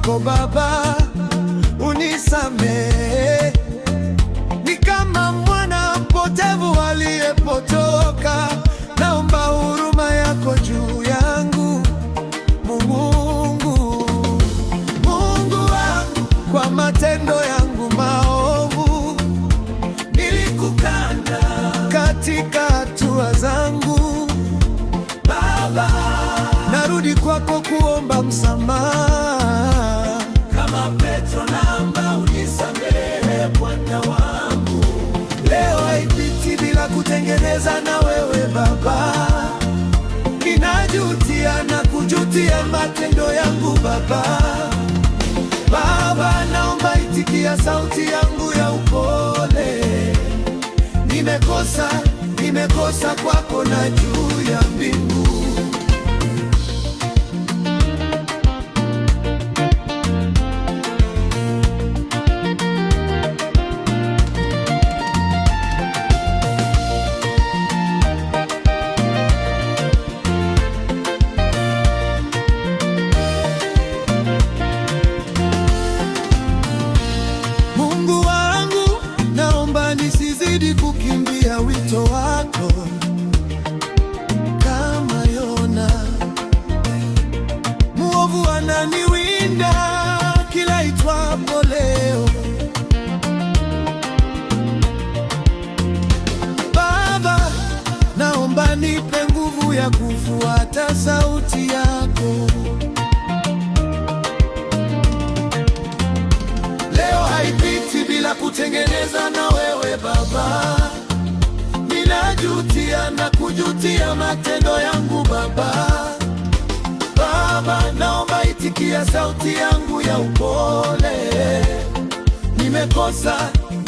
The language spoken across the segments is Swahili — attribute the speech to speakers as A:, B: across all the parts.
A: kwako Baba, unisamehe. Ni kama mwana mpotevu aliyepotoka, naomba huruma yako juu yangu. Mungu wangu, kwa matendo yangu maovu nilikukana katika hatua zangu. Baba, narudi kwako kuomba msamaha. Kama Petro, naomba unisamehe Bwana wangu. Leo haipiti bila kutengeneza na wewe Baba. Ninajutia na kujutia matendo yangu Baba. Baba, naomba itikia sauti yangu ya upole. Nimekosa kwako na juu ya mbingu. Mungu wangu, naomba nisizidi kukimbia wito wako kama Yona. Mwovu ananiwinda kila itwapo leo. Baba, naomba nipe nguvu ya kufuata sauti yako. Leo haipiti bila kutengeneza na wewe Baba. Ninajutia na kujutia matendo yangu Baba. Baba, naomba itikia sauti yangu ya upole.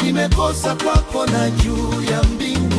A: Nimekosa kwako na juu ya mbingu.